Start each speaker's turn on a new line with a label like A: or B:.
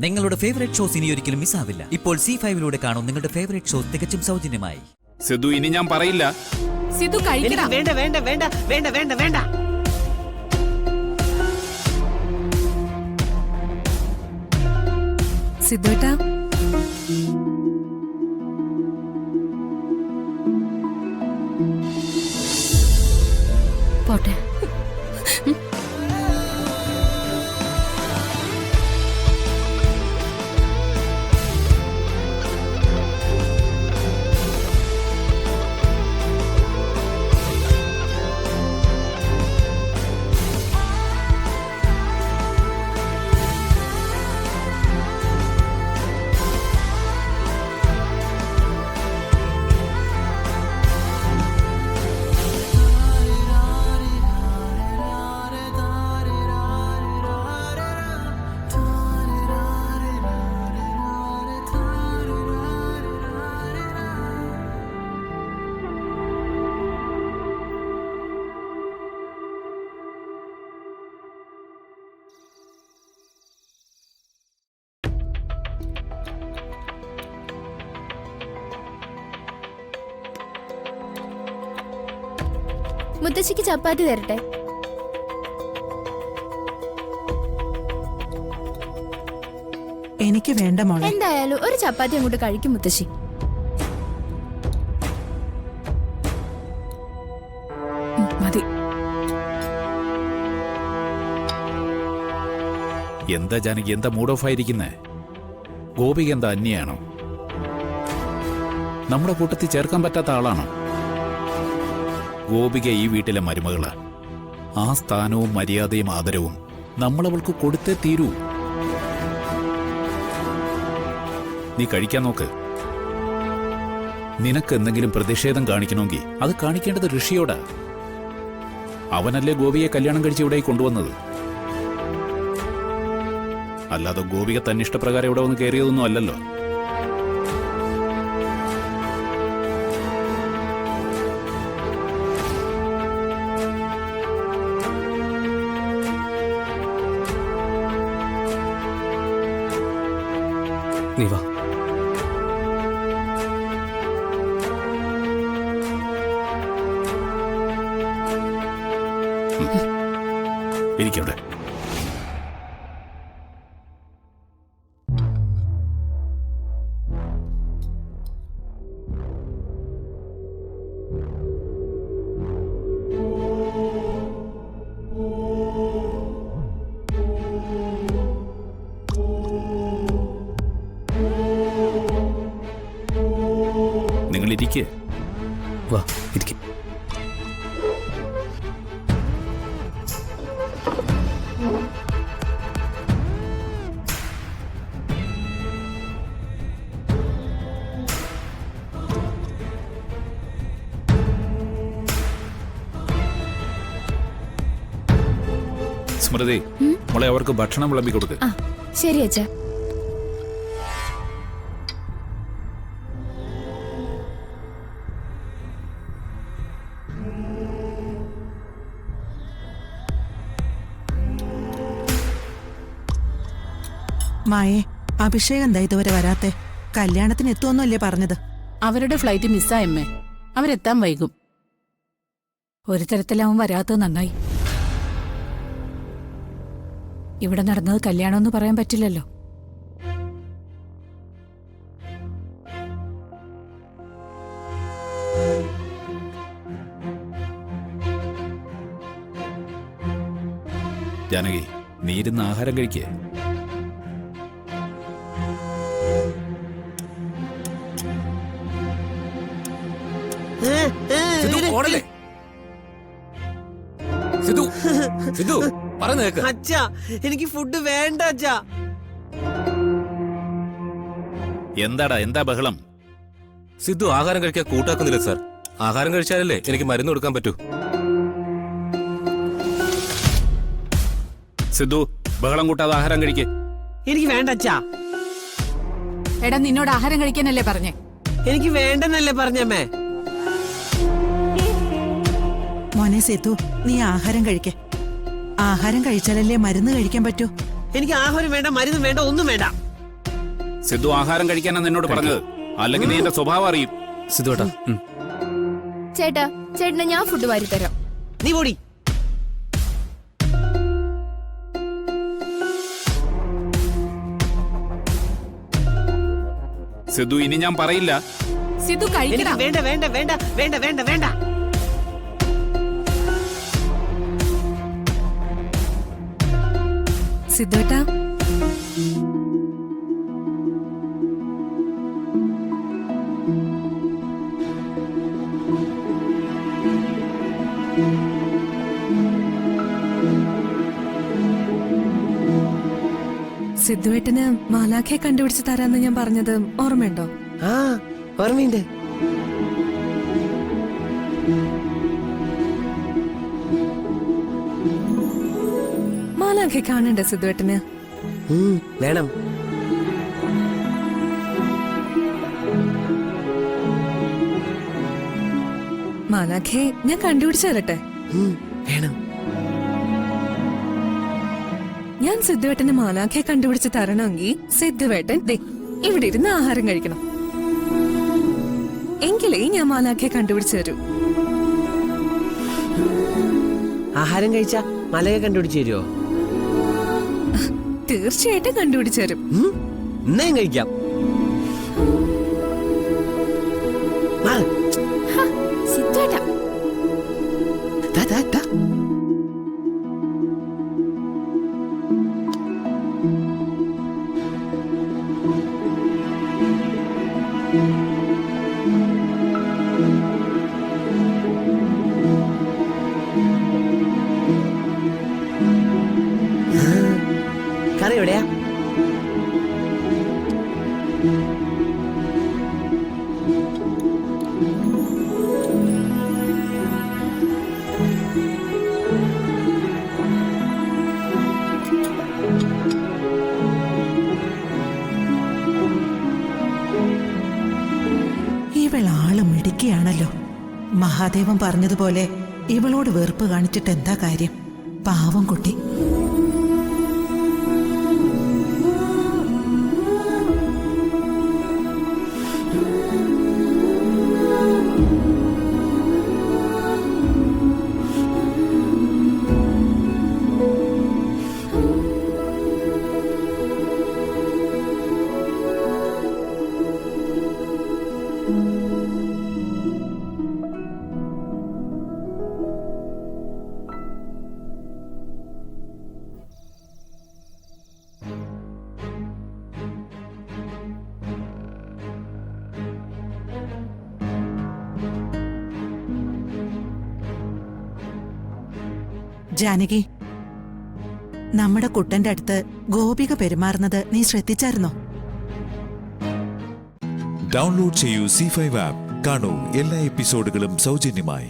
A: നിങ്ങളുടെ favourite shows ഇനി ഒരിക്കലും മിസ്സാവില്ല. ഇപ്പോൾ C5 കാണും നിങ്ങളുടെ ഫേവറേറ്റ് ഷോസ് തികച്ചും സൗജന്യമായി.
B: സിധു, ഇനി ഞാൻ പറയില്ല.
C: സിധു കഴിക്കണം.
D: വേണ്ട വേണ്ട വേണ്ട വേണ്ട വേണ്ട വേണ്ട.
C: സിദ്ധുട്ടാ, പോട്ടെ.
E: മുത്തശ്ശിക്ക് ചപ്പാത്തി തരട്ടെ?
F: എനിക്ക് വേണ്ട മോളെ.
E: എന്തായാലും ഒരു ചപ്പാത്തി അങ്ങോട്ട് കഴിക്കും മുത്തശ്ശി.
C: മതി.
B: എന്താ ജാനകി, എന്താ മൂഡ് ഓഫ് ആയിരിക്കുന്നേ? ഗോപിക എന്താ അന്യാണോ? നമ്മുടെ കൂട്ടത്തിൽ ചേർക്കാൻ പറ്റാത്ത ആളാണോ? ഗോപിക ഈ വീട്ടിലെ മരുമകള്. ആ സ്ഥാനവും മര്യാദയും ആദരവും നമ്മളവൾക്ക് കൊടുത്തേ തീരൂ. നീ കഴിക്കാൻ നോക്ക്. നിനക്ക് എന്തെങ്കിലും പ്രതിഷേധം കാണിക്കണമെങ്കിൽ അത് കാണിക്കേണ്ടത് ഋഷിയോടാ. അവനല്ലേ ഗോപിയെ കല്യാണം കഴിച്ച് ഇവിടെ കൊണ്ടുവന്നത്. അല്ലാതെ ഗോപിക തന്നെ ഇഷ്ടപ്രകാരം ഇവിടെ വന്ന് കയറിയതൊന്നും അല്ലല്ലോ.
G: നീ വാ.
B: ഇരിക്കവിടെ. നിങ്ങൾ ഇരിക്കേ.
G: വാ ഇരിക്കും.
B: സ്മൃതി, മോളെ അവർക്ക് ഭക്ഷണം വിളമ്പി കൊടുക്ക്.
E: ശരി അച്ഛാ.
F: മായേ, അഭിഷേകം എന്താ ഇതുവരെ വരാത്തെ? കല്യാണത്തിന് എത്തുമെന്നല്ലേ പറഞ്ഞത്?
C: അവരുടെ ഫ്ലൈറ്റ് മിസ്സായമ്മേ. അവരെത്താൻ വൈകും. ഒരു തരത്തിലാവും വരാത്തത് നന്നായി. ഇവിടെ നടന്നത് കല്യാണമെന്ന് പറയാൻ പറ്റില്ലല്ലോ.
B: ജാനകി, നീ ഇരുന്ന് ആഹാരം കഴിക്കേ.
D: അച്ഛാ, എനിക്ക് ഫുഡ് വേണ്ട അച്ഛാ.
B: എന്താടാ, എന്താ ബഹളം?
G: സിദ്ധു ആഹാരം കഴിക്കാൻ കൂട്ടാക്കുന്നില്ല സാർ. ആഹാരം കഴിച്ചാലല്ലേ എനിക്ക് മരുന്ന് കൊടുക്കാൻ പറ്റൂ.
B: സിദ്ധു, ബഹളം കൂട്ടാതെ ആഹാരം കഴിക്കേ.
D: എനിക്ക് വേണ്ട അച്ഛാ.
C: എടാ, നിന്നോട് ആഹാരം കഴിക്കാനല്ലേ പറഞ്ഞേ?
D: എനിക്ക് വേണ്ടെന്നല്ലേ പറഞ്ഞമ്മേ.
F: മോനെ സേതു, നീ ആഹാരം കഴിക്ക. ആഹാരം കഴിച്ചാലല്ലേ മരുന്ന് കഴിക്കാൻ പറ്റൂ.
D: എനിക്ക് ആഹാരം വേണ്ട, മരുന്ന് വേണ്ട, ഒന്നും വേണ്ട.
B: സിദ്ധു ആഹാരം കഴിക്കാനാണ് നിന്നോട് പറഞ്ഞത്, അല്ലെങ്കിൽ നീ എന്റെ സ്വഭാവം അറിയും.
G: സിദ്ധു ഏട്ടാ.
E: ചേട്ടാ ചേട്ടന് ഞാൻ ഫുഡ് വാരി തരാം.
D: നീ പോടി.
B: സിദ്ധു ഇനി ഞാൻ പറയില്ല.
C: സിദ്ധു കഴിക്കടാ.
D: എനിക്ക് വേണ്ട വേണ്ട വേണ്ട വേണ്ട വേണ്ട വേണ്ട.
C: സിദ്ധുവേട്ടാ, സിദ്ധുവേട്ടന് മാലാഖയെ കണ്ടുപിടിച്ച് തരാന്ന് ഞാൻ പറഞ്ഞത് ഓർമ്മയുണ്ടോ?
D: ആ ഓർമ്മയുണ്ട്.
C: മാലാഖയെ കാണണ്ടേ സിദ്ധുവേട്ടന്?
D: വേണം.
C: മാലാഖയെ ഞാൻ കണ്ടുപിടിച്ചു തരട്ടെ?
D: വേണം.
C: ഞാൻ സിദ്ധുവേട്ടന് മാലാഖയെ കണ്ടുപിടിച്ച് തരണമെങ്കിൽ സിദ്ധുവേട്ടൻ ദേ ഇവിടെ ഇരുന്ന് ആഹാരം കഴിക്കണം. എങ്കിലേ ഞാൻ മാലാഖയെ കണ്ടുപിടിച്ചു തരൂ.
D: ആഹാരം കഴിച്ചാ മലയെ കണ്ടുപിടിച്ചു തരുമോ?
C: തീർച്ചയായിട്ടും കണ്ടുപിടിച്ചു തരും.
D: ഇന്നേം കഴിക്കാം. മാറ്.
E: സിദ്ധുവേട്ടാ
D: ദാ, ദാ, ദാ. കറി എവിടെയാ?
F: ഇവളാള് മിടുക്കിയാണല്ലോ. മഹാദേവൻ പറഞ്ഞതുപോലെ ഇവളോട് വെറുപ്പ് കാണിച്ചിട്ട് എന്താ കാര്യം? പാവം കുട്ടി. ജാനകി, നമ്മുടെ കുട്ടന്റെ അടുത്ത് ഗോപിക പെരുമാറുന്നത് നീ ശ്രദ്ധിച്ചായിരുന്നോ?
H: ഡൗൺലോഡ് ചെയ്യൂ C5 ആപ്പ്. കാണൂ എല്ലാ എപ്പിസോഡുകളും സൗജന്യമായി.